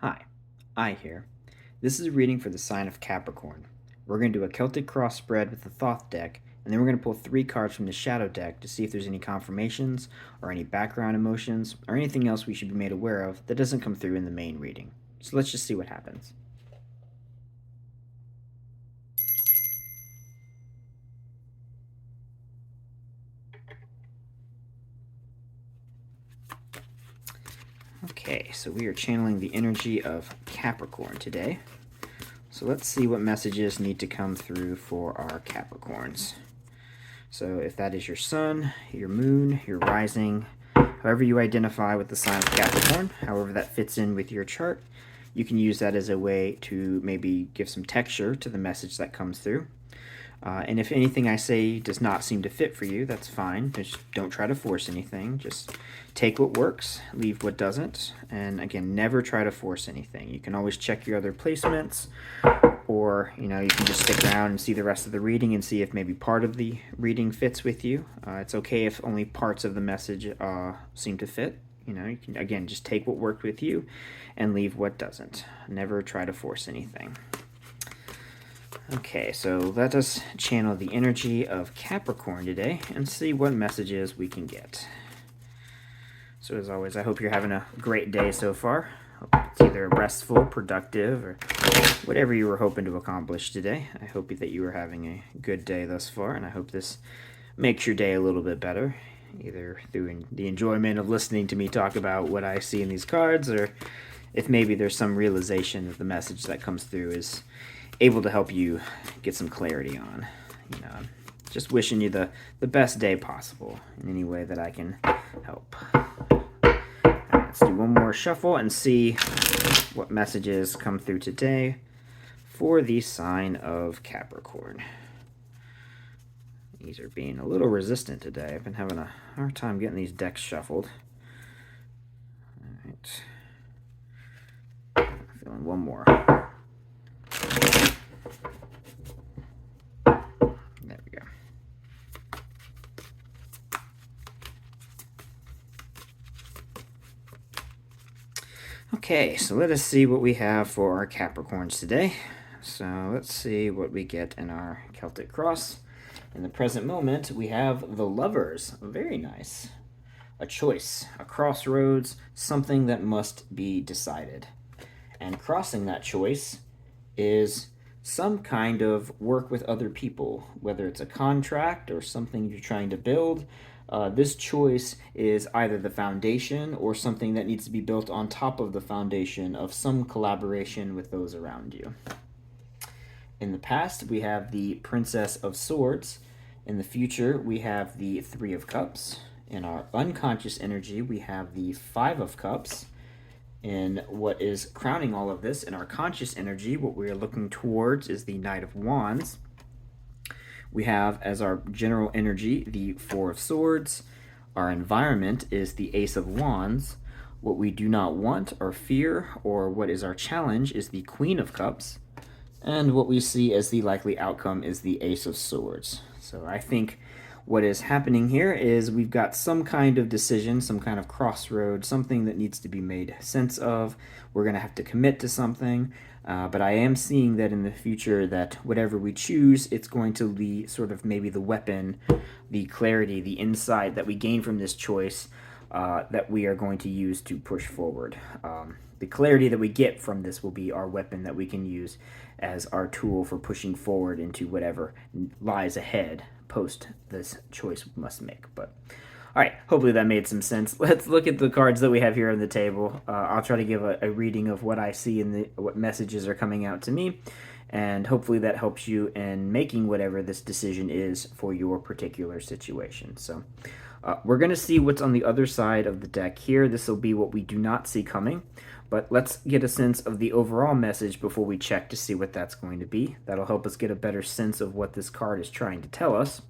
Hi, I here. This is a reading for the sign of Capricorn. We're going to do a Celtic cross spread with the Thoth deck, and then we're going to pull 3 cards from the Shadow deck to see if there's any confirmations or any background emotions or anything else we should be made aware of that doesn't come through in the main reading. So let's just see what happens. Okay, so we are channeling the energy of Capricorn today. So let's see what messages need to come through for our Capricorns. So if that is your sun, your moon, your rising, however you identify with the sign of Capricorn, however that fits in with your chart, you can use that as a way to maybe give some texture to the message that comes through. And if anything I say does not seem to fit for you, that's fine. Just don't try to force anything. Just take what works, leave what doesn't. And again, never try to force anything. You can always check your other placements, or you can just stick around and see the rest of the reading and see if maybe part of the reading fits with you. It's okay if only parts of the message seem to fit. You can, again, just take what worked with you and leave what doesn't. Never try to force anything. Okay, so let us channel the energy of Capricorn today and see what messages we can get. So as always, I hope you're having a great day so far. Hope it's either restful, productive, or whatever you were hoping to accomplish today. I hope that you are having a good day thus far, and I hope this makes your day a little bit better, either through the enjoyment of listening to me talk about what I see in these cards, or if maybe there's some realization that the message that comes through is able to help you get some clarity on. Just wishing you the best day possible in any way that I can help. Let's do one more shuffle and see what messages come through today for the sign of Capricorn. These are being a little resistant today. I've been having a hard time getting these decks shuffled. All right. Feeling one more. There we go. Okay, so let us see what we have for our Capricorns today. So let's see what we get in our Celtic cross. In the present moment, we have the Lovers. Very nice. A choice, a crossroads, something that must be decided. And crossing that choice is some kind of work with other people, whether it's a contract or something you're trying to build. This choice is either the foundation or something that needs to be built on top of the foundation of some collaboration with those around you. In the past, we have the Princess of Swords. In the future, we have the Three of Cups. In our unconscious energy, we have the Five of Cups. In what is crowning all of this, in our conscious energy, what we are looking towards is the Knight of Wands. We have as our general energy the Four of Swords. Our environment is the Ace of Wands. What we do not want or fear, or what is our challenge, is the Queen of Cups. And what we see as the likely outcome is the Ace of Swords. So I think what is happening here is we've got some kind of decision, some kind of crossroad, something that needs to be made sense of. We're going to have to commit to something, but I am seeing that in the future that whatever we choose, it's going to be sort of maybe the weapon, the clarity, the insight that we gain from this choice that we are going to use to push forward. The clarity that we get from this will be our weapon that we can use as our tool for pushing forward into whatever lies ahead post this choice we must make. But all right, hopefully that made some sense. Let's look at the cards that we have here on the table. I'll try to give a reading of what I see and what messages are coming out to me, and hopefully that helps you in making whatever this decision is for your particular situation. So we're going to see what's on the other side of the deck here. This will be what we do not see coming, but let's get a sense of the overall message before we check to see what that's going to be. That'll help us get a better sense of what this card is trying to tell us.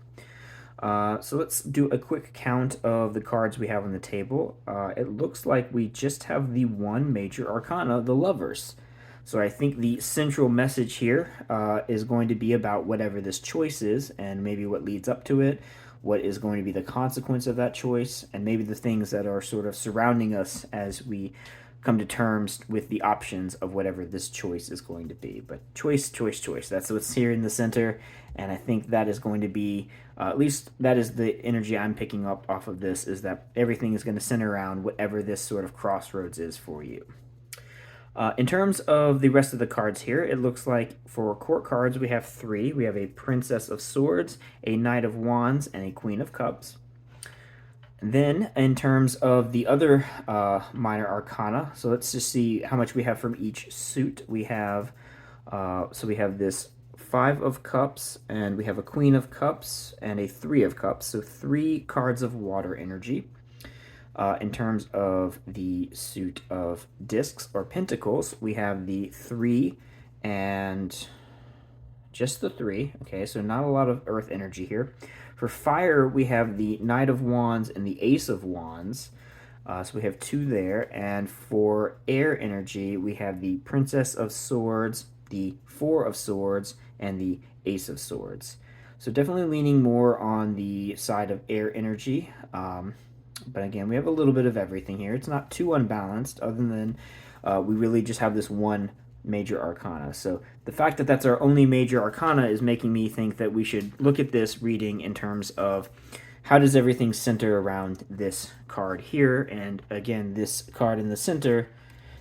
So let's do a quick count of the cards we have on the table. It looks like we just have the one major arcana, the Lovers. So I think the central message here is going to be about whatever this choice is and maybe what leads up to it, what is going to be the consequence of that choice, and maybe the things that are sort of surrounding us as we come to terms with the options of whatever this choice is going to be. But choice, choice, choice. That's what's here in the center, and I think that is going to be, at least that is the energy I'm picking up off of this, is that everything is going to center around whatever this sort of crossroads is for you. In terms of the rest of the cards here, it looks like for court cards we have 3. We have a Princess of Swords, a Knight of Wands, and a Queen of Cups. And then, in terms of the other minor arcana, so let's just see how much we have from each suit. We have, so we have this 5 of Cups, and we have a Queen of Cups, and a 3 of Cups. So 3 cards of water energy. In terms of the suit of discs or pentacles, we have the 3 and just the 3. Okay, so not a lot of earth energy here. For fire, we have the Knight of Wands and the Ace of Wands. So we have 2 there. And for air energy, we have the Princess of Swords, the 4 of Swords, and the Ace of Swords. So definitely leaning more on the side of air energy. But again, we have a little bit of everything here. It's not too unbalanced, other than we really just have this one major arcana. So the fact that that's our only major arcana is making me think that we should look at this reading in terms of how does everything center around this card here. And again, this card in the center,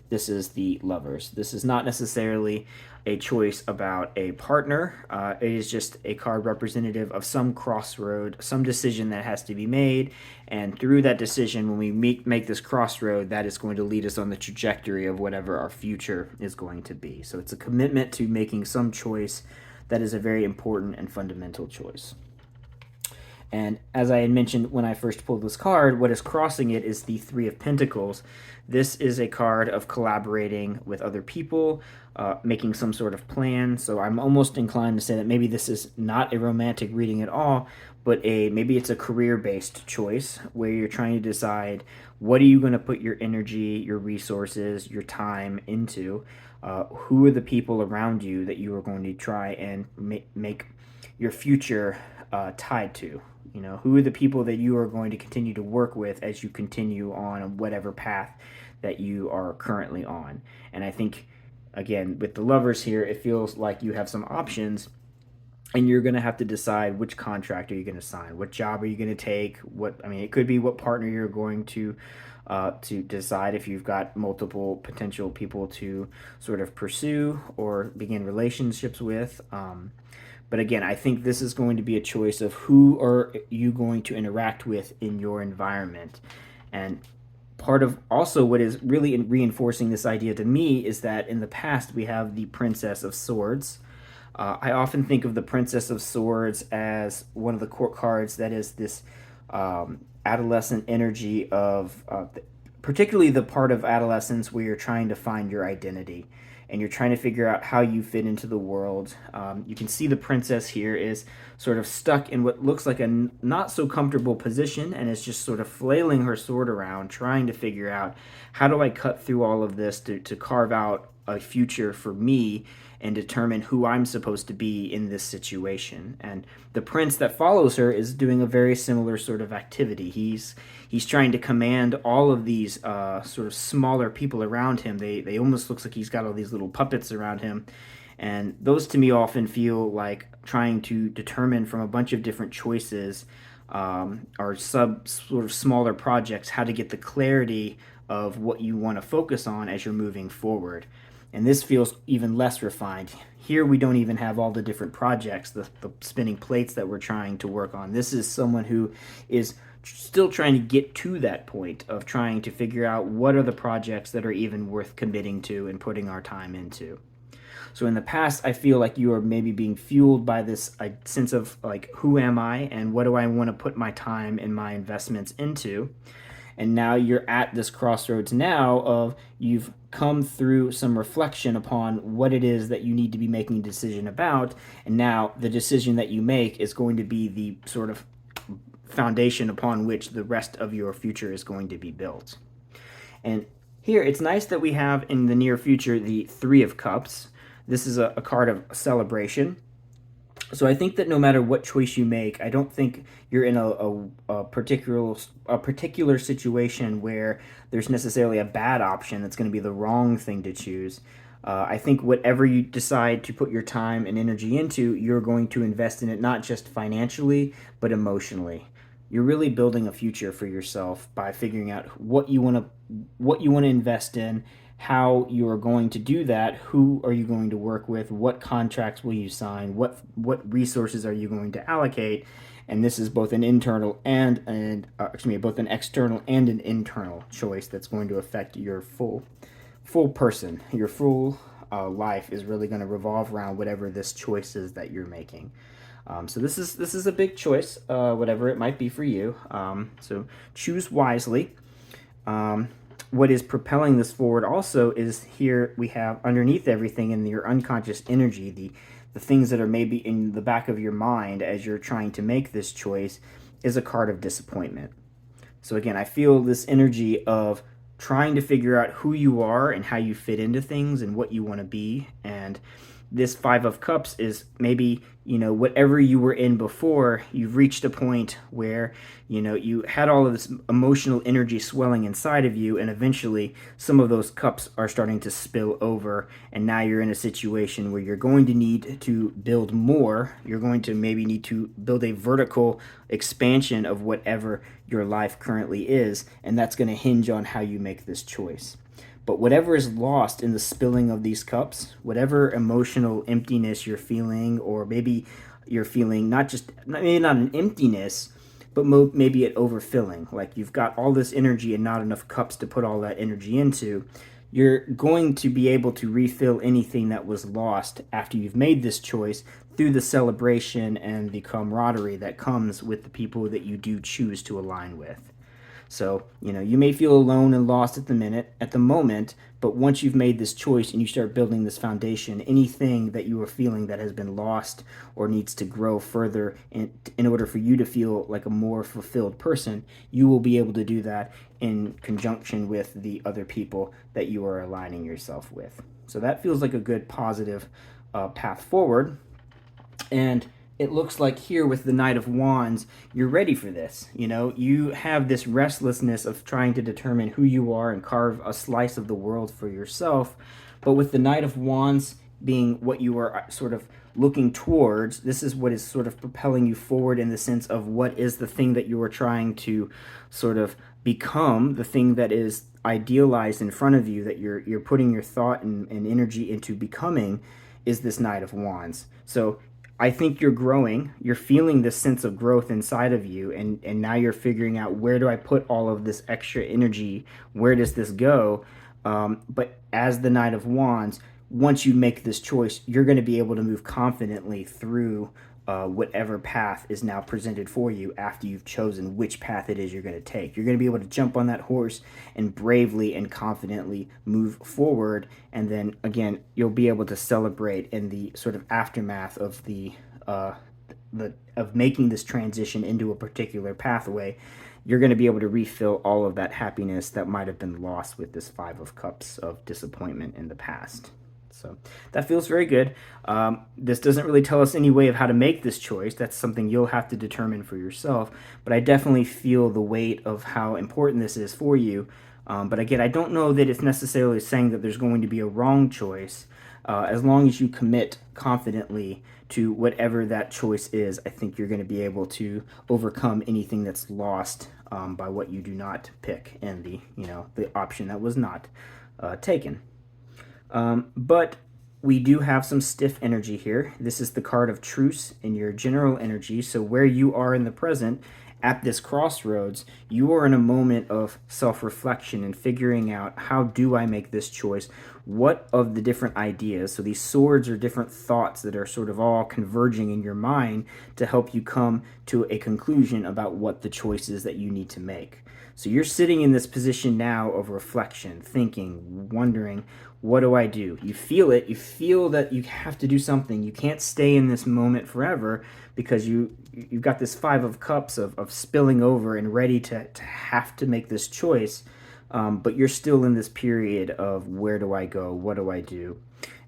this is the Lovers. This is not necessarily a choice about a partner. It is just a card representative of some crossroad, some decision that has to be made. And through that decision, when we make this crossroad, that is going to lead us on the trajectory of whatever our future is going to be. So it's a commitment to making some choice that is a very important and fundamental choice. And as I had mentioned when I first pulled this card, what is crossing it is the 3 of Pentacles. This is a card of collaborating with other people, making some sort of plan. So I'm almost inclined to say that maybe this is not a romantic reading at all, but maybe it's a career-based choice where you're trying to decide what are you going to put your energy, your resources, your time into. Who are the people around you that you are going to try and make your future tied to? You know, who are the people that you are going to continue to work with as you continue on whatever path that you are currently on. And I think, again, with the Lovers here, it feels like you have some options, and you're going to have to decide which contract are you going to sign, what job are you going to take, it could be what partner you're going to decide if you've got multiple potential people to sort of pursue or begin relationships with. But again, I think this is going to be a choice of who are you going to interact with in your environment. And part of also what is really reinforcing this idea to me is that in the past we have the Princess of Swords. I often think of the Princess of Swords as one of the court cards that is this adolescent energy of particularly the part of adolescence where you're trying to find your identity and you're trying to figure out how you fit into the world. You can see the princess here is sort of stuck in what looks like a not so comfortable position and is just sort of flailing her sword around, trying to figure out how do I cut through all of this to carve out a future for me and determine who I'm supposed to be in this situation. And the prince that follows her is doing a very similar sort of activity. He's trying to command all of these sort of smaller people around him. They almost looks like he's got all these little puppets around him. And those to me often feel like trying to determine from a bunch of different choices or sort of smaller projects how to get the clarity of what you want to focus on as you're moving forward. And this feels even less refined. Here we don't even have all the different projects, the spinning plates that we're trying to work on. This is someone who is still trying to get to that point of trying to figure out what are the projects that are even worth committing to and putting our time into. So in the past, I feel like you are maybe being fueled by this sense of like, who am I and what do I want to put my time and my investments into? And now you're at this crossroads now of you've come through some reflection upon what it is that you need to be making a decision about. And now the decision that you make is going to be the sort of foundation upon which the rest of your future is going to be built. And here it's nice that we have in the near future the 3 of Cups. This is a card of celebration. So I think that no matter what choice you make, I don't think you're in a particular situation where there's necessarily a bad option that's going to be the wrong thing to choose. I think whatever you decide to put your time and energy into, you're going to invest in it not just financially, but emotionally. You're really building a future for yourself by figuring out what you want to invest in, how you are going to do that, who are you going to work with, what contracts will you sign, what resources are you going to allocate, and this is both an internal both an external and an internal choice that's going to affect your full person. Your full life is really going to revolve around whatever this choice is that you're making. So this is a big choice, whatever it might be for you. So choose wisely. What is propelling this forward also is here we have underneath everything in your unconscious energy, the things that are maybe in the back of your mind as you're trying to make this choice, is a card of disappointment. So again, I feel this energy of trying to figure out who you are and how you fit into things and what you want to be. And this Five of Cups is maybe, whatever you were in before, you've reached a point where, you had all of this emotional energy swelling inside of you, and eventually some of those cups are starting to spill over, and now you're in a situation where you're going to need to build more. You're going to maybe need to build a vertical expansion of whatever your life currently is, and that's going to hinge on how you make this choice. But whatever is lost in the spilling of these cups, whatever emotional emptiness you're feeling, or maybe you're feeling maybe not an emptiness, but maybe an overfilling, like you've got all this energy and not enough cups to put all that energy into, you're going to be able to refill anything that was lost after you've made this choice through the celebration and the camaraderie that comes with the people that you do choose to align with. So, you may feel alone and lost at the moment, but once you've made this choice and you start building this foundation, anything that you are feeling that has been lost or needs to grow further in order for you to feel like a more fulfilled person, you will be able to do that in conjunction with the other people that you are aligning yourself with. So that feels like a good positive path forward. And it looks like here with the Knight of Wands, you're ready for this. You have this restlessness of trying to determine who you are and carve a slice of the world for yourself. But with the Knight of Wands being what you are sort of looking towards, this is what is sort of propelling you forward in the sense of what is the thing that you are trying to sort of become, the thing that is idealized in front of you, that you're putting your thought and energy into becoming, is this Knight of Wands. So I think you're growing, you're feeling this sense of growth inside of you, and now you're figuring out, where do I put all of this extra energy? Where does this go? But as the Knight of Wands, once you make this choice, you're going to be able to move confidently through whatever path is now presented for you after you've chosen which path it is you're going to take. You're going to be able to jump on that horse and bravely and confidently move forward, and then again, you'll be able to celebrate in the sort of aftermath of of making this transition into a particular pathway. You're going to be able to refill all of that happiness that might have been lost with this Five of Cups of disappointment in the past. So that feels very good. This doesn't really tell us any way of how to make this choice. That's something you'll have to determine for yourself. But I definitely feel the weight of how important this is for you. But again, I don't know that it's necessarily saying that there's going to be a wrong choice. As long as you commit confidently to whatever that choice is, I think you're going to be able to overcome anything that's lost by what you do not pick and the option that was not taken. But we do have some stiff energy here. This is the card of truce in your general energy. So where you are in the present at this crossroads, you are in a moment of self-reflection and figuring out, how do I make this choice? What of the different ideas? So these swords are different thoughts that are sort of all converging in your mind to help you come to a conclusion about what the choices that you need to make. So you're sitting in this position now of reflection, thinking, wondering, what do I do? You feel it. You feel that you have to do something. You can't stay in this moment forever because you've got this Five of Cups of spilling over and ready to have to make this choice. but you're still in this period of where do I go? What do I do?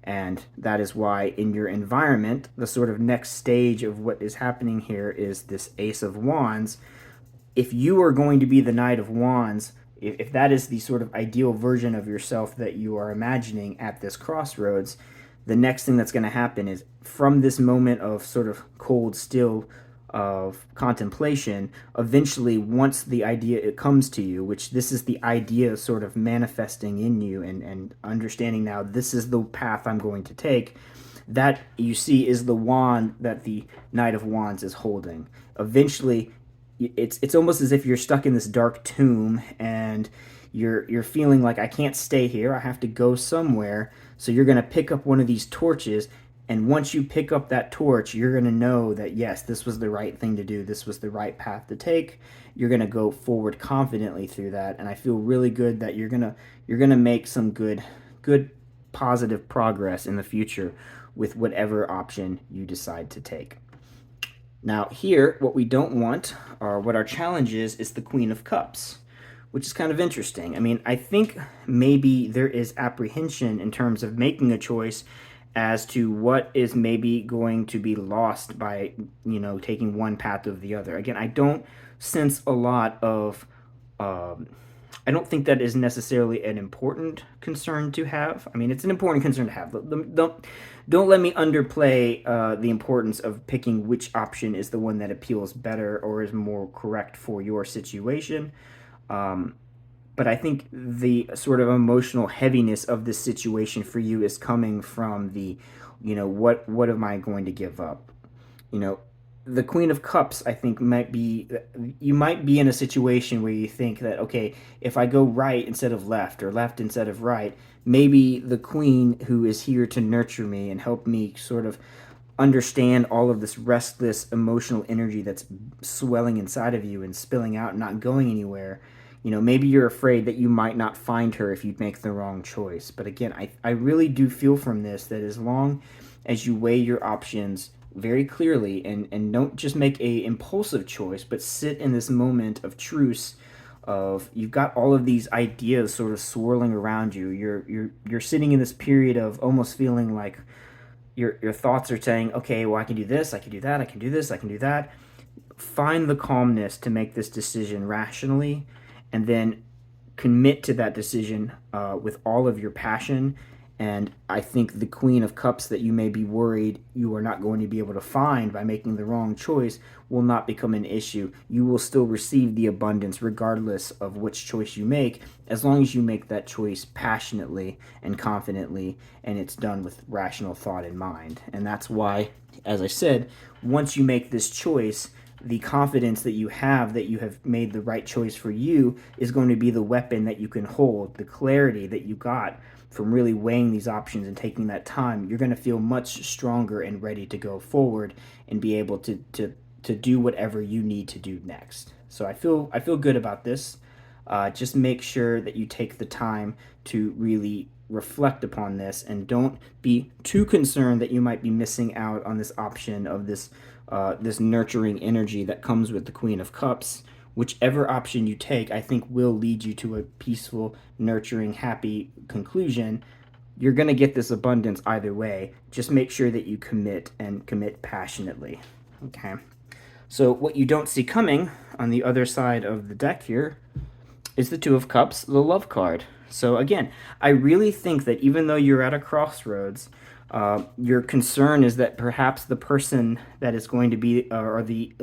And that is why in your environment, the sort of next stage of what is happening here is this Ace of Wands. If you are going to be the Knight of Wands, if that is the sort of ideal version of yourself that you are imagining at this crossroads, the next thing that's going to happen is from this moment of sort of cold, still of contemplation, eventually once the idea it comes to you, which this is the idea sort of manifesting in you and understanding now this is the path I'm going to take, that you see is the wand that the Knight of Wands is holding. Eventually it's almost as if you're stuck in this dark tomb and you're feeling like I can't stay here, I have to go somewhere. So you're going to pick up one of these torches, and once you pick up that torch, you're going to know that yes, this was the right thing to do, this was the right path to take. You're going to go forward confidently through that, and I feel really good that you're going to make some good positive progress in the future with whatever option you decide to take. Now here, what we don't want, or what our challenge is the Queen of Cups, which is kind of interesting. I mean, I think maybe there is apprehension in terms of making a choice as to what is maybe going to be lost by, taking one path or the other. Again, I don't sense a lot of, I don't think that is necessarily an important concern to have. I mean, it's an important concern to have. Don't let me underplay the importance of picking which option is the one that appeals better or is more correct for your situation. But I think the sort of emotional heaviness of this situation for you is coming from the, what am I going to give up? The Queen of Cups, I think, you might be in a situation where you think that, okay, if I go right instead of left or left instead of right, maybe the Queen who is here to nurture me and help me sort of understand all of this restless emotional energy that's swelling inside of you and spilling out and not going anywhere. Maybe you're afraid that you might not find her if you make the wrong choice. But again, I really do feel from this that as long as you weigh your options very clearly and don't just make a impulsive choice, but sit in this moment of truce of you've got all of these ideas sort of swirling around you. You're sitting in this period of almost feeling like your thoughts are saying, okay, well, I can do this, I can do that, I can do this, I can do that. Find the calmness to make this decision rationally, and then commit to that decision with all of your passion. And I think the Queen of Cups that you may be worried you are not going to be able to find by making the wrong choice will not become an issue. You will still receive the abundance regardless of which choice you make, as long as you make that choice passionately and confidently, and it's done with rational thought in mind. And that's why, as I said, once you make this choice, the confidence that you have made the right choice for you is going to be the weapon that you can hold. The clarity that you got from really weighing these options and taking that time, you're going to feel much stronger and ready to go forward and be able to do whatever you need to do next. So I feel good about this. Just make sure that you take the time to really reflect upon this and don't be too concerned that you might be missing out on this option of this nurturing energy that comes with the Queen of Cups. Whichever option you take, I think will lead you to a peaceful, nurturing, happy conclusion. You're going to get this abundance either way. Just make sure that you commit and commit passionately. Okay. So what you don't see coming on the other side of the deck here is the Two of Cups, the Love card. So again, I really think that even though you're at a crossroads, your concern is that perhaps the person that is going to be, or the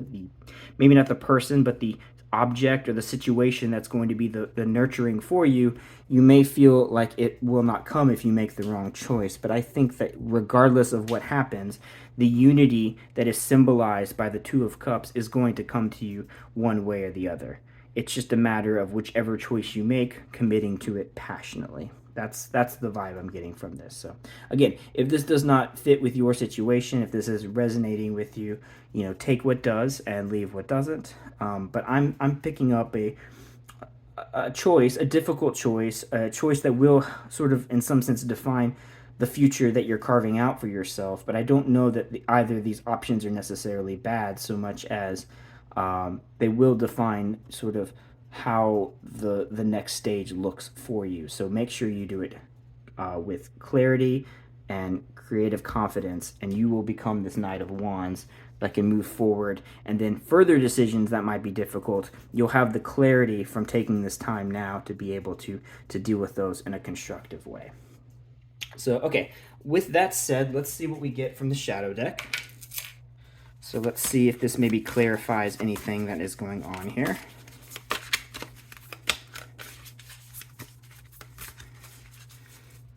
maybe not the person, but the object or the situation that's going to be the nurturing for you, you may feel like it will not come if you make the wrong choice. But I think that regardless of what happens, the unity that is symbolized by the Two of Cups is going to come to you one way or the other. It's just a matter of whichever choice you make, committing to it passionately. That's the vibe I'm getting from this. So again, if this does not fit with your situation, if this is resonating with you, take what does and leave what doesn't. But I'm picking up a choice, a difficult choice, a choice that will sort of, in some sense, define the future that you're carving out for yourself. But I don't know that either of these options are necessarily bad, so much as they will define sort of how the next stage looks for you. So make sure you do it with clarity and creative confidence, and you will become this Knight of Wands that can move forward. And then further decisions that might be difficult, you'll have the clarity from taking this time now to be able to deal with those in a constructive way. So, okay, with that said, let's see what we get from the shadow deck. So let's see if this maybe clarifies anything that is going on here.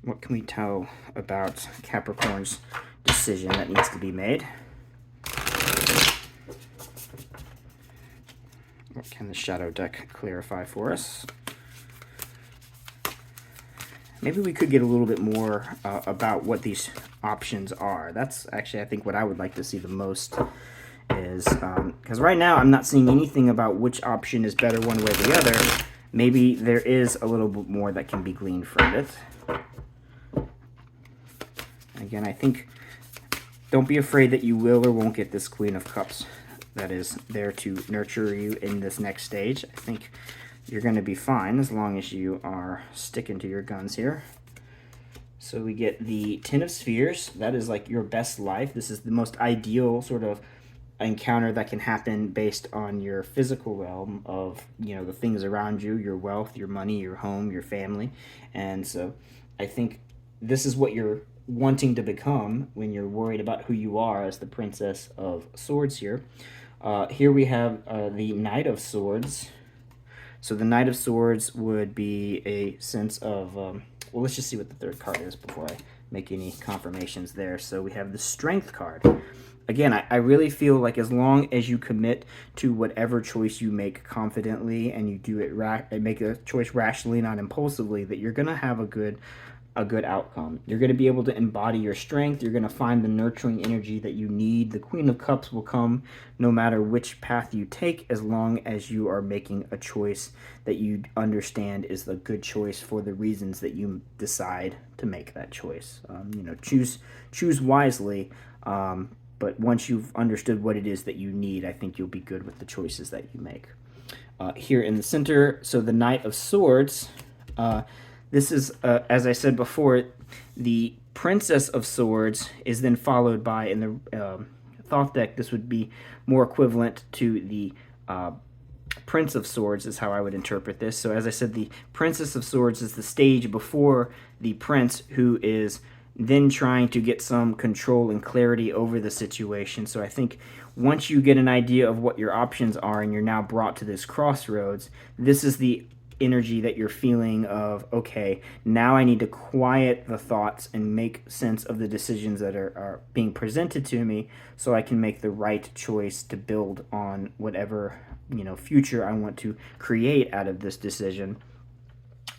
What can we tell about Capricorn's decision that needs to be made? What can the shadow deck clarify for us? Maybe we could get a little bit more about what these options are. That's actually, I think, what I would like to see the most is, because right now I'm not seeing anything about which option is better one way or the other. Maybe there is a little bit more that can be gleaned from it. Again, I think, don't be afraid that you will or won't get this Queen of Cups that is there to nurture you in this next stage. I think you're going to be fine as long as you are sticking to your guns here. So we get the Ten of Spheres. That is like your best life. This is the most ideal sort of encounter that can happen based on your physical realm of, you know, the things around you, your wealth, your money, your home, your family. And so I think this is what you're wanting to become when you're worried about who you are as the Princess of Swords here. Here we have the Knight of Swords. So the Knight of Swords would be a sense of, well, let's just see what the third card is before I make any confirmations there. So we have the Strength card. Again, I really feel like as long as you commit to whatever choice you make confidently and you do it, make a choice rationally, not impulsively, that you're going to have a good outcome. You're going to be able to embody your strength. You're going to find the nurturing energy that you need. The Queen of Cups will come no matter which path you take, as long as you are making a choice that you understand is the good choice for the reasons that you decide to make that choice. You know, choose wisely, but once you've understood what it is that you need, I think you'll be good with the choices that you make. Here in the center, so the Knight of Swords, this is, as I said before, the Princess of Swords is then followed by, in the Thoth deck, this would be more equivalent to the Prince of Swords is how I would interpret this. So as I said, the Princess of Swords is the stage before the Prince, who is then trying to get some control and clarity over the situation. So I think once you get an idea of what your options are and you're now brought to this crossroads, this is the energy that you're feeling of, okay, now I need to quiet the thoughts and make sense of the decisions that are being presented to me so I can make the right choice to build on whatever, you know, future I want to create out of this decision.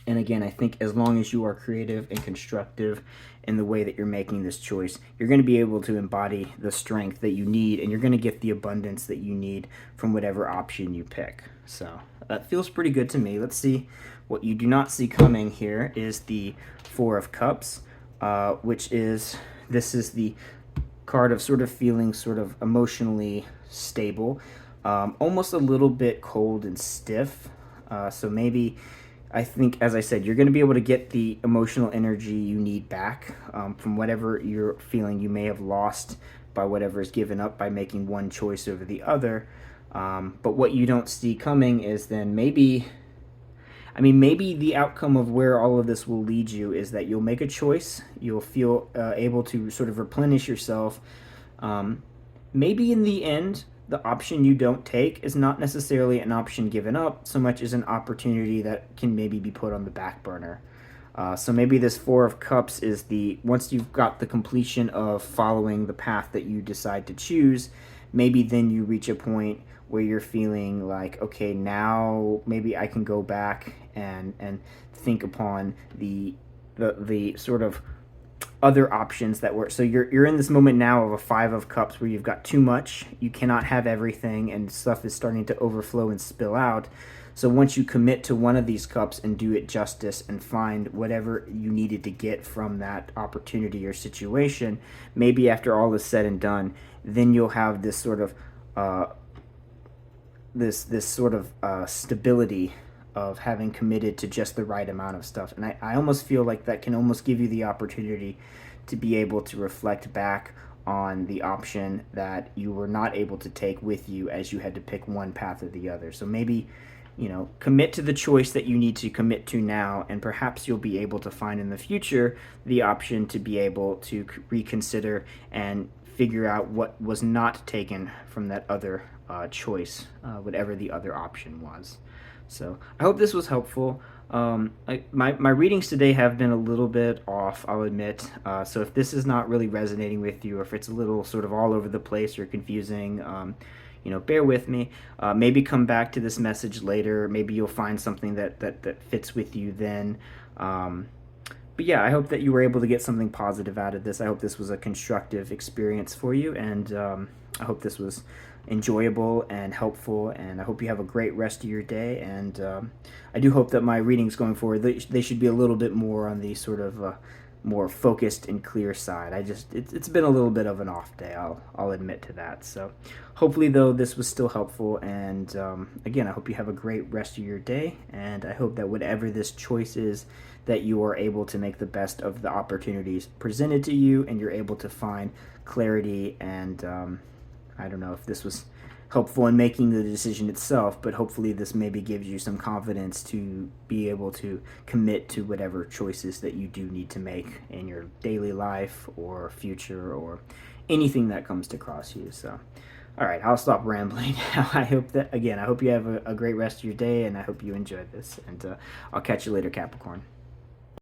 And again, I think as long as you are creative and constructive in the way that you're making this choice, you're going to be able to embody the strength that you need, and you're going to get the abundance that you need from whatever option you pick. So that feels pretty good to me. Let's see. What you do not see coming here is the Four of Cups, which is, this is the card of sort of feeling sort of emotionally stable, almost a little bit cold and stiff. So maybe, I think, as I said, you're going to be able to get the emotional energy you need back from whatever you're feeling you may have lost by whatever is given up by making one choice over the other. But what you don't see coming is then maybe the outcome of where all of this will lead you is that you'll make a choice. You'll feel able to sort of replenish yourself. Maybe in the end, the option you don't take is not necessarily an option given up so much as an opportunity that can maybe be put on the back burner. So maybe this Four of Cups is once you've got the completion of following the path that you decide to choose, maybe then you reach a point where you're feeling like, okay, now maybe I can go back and think upon the sort of other options that were. So you're in this moment now of a Five of Cups where you've got too much, you cannot have everything, and stuff is starting to overflow and spill out. So once you commit to one of these cups and do it justice and find whatever you needed to get from that opportunity or situation, maybe after all is said and done, then you'll have this sort of this sort of stability of having committed to just the right amount of stuff. And I almost feel like that can almost give you the opportunity to be able to reflect back on the option that you were not able to take with you as you had to pick one path or the other. So maybe, commit to the choice that you need to commit to now, and perhaps you'll be able to find in the future the option to be able to reconsider and figure out what was not taken from that other whatever the other option was. So I hope this was helpful. My readings today have been a little bit off, I'll admit. So if this is not really resonating with you, or if it's a little sort of all over the place or confusing, bear with me. Maybe come back to this message later. Maybe you'll find something that fits with you then. But yeah, I hope that you were able to get something positive out of this. I hope this was a constructive experience for you, and I hope this was enjoyable and helpful, and I hope you have a great rest of your day. And I do hope that my readings going forward, they should be a little bit more on the sort of more focused and clear side. It's been a little bit of an off day, I'll admit to that. So hopefully, though, this was still helpful, and again, I hope you have a great rest of your day, and I hope that whatever this choice is, that you are able to make the best of the opportunities presented to you, and you're able to find clarity. And I don't know if this was helpful in making the decision itself, but hopefully this maybe gives you some confidence to be able to commit to whatever choices that you do need to make in your daily life or future or anything that comes to cross you. So, all right, I'll stop rambling now. I hope you have a great rest of your day, and I hope you enjoyed this, and I'll catch you later, Capricorn.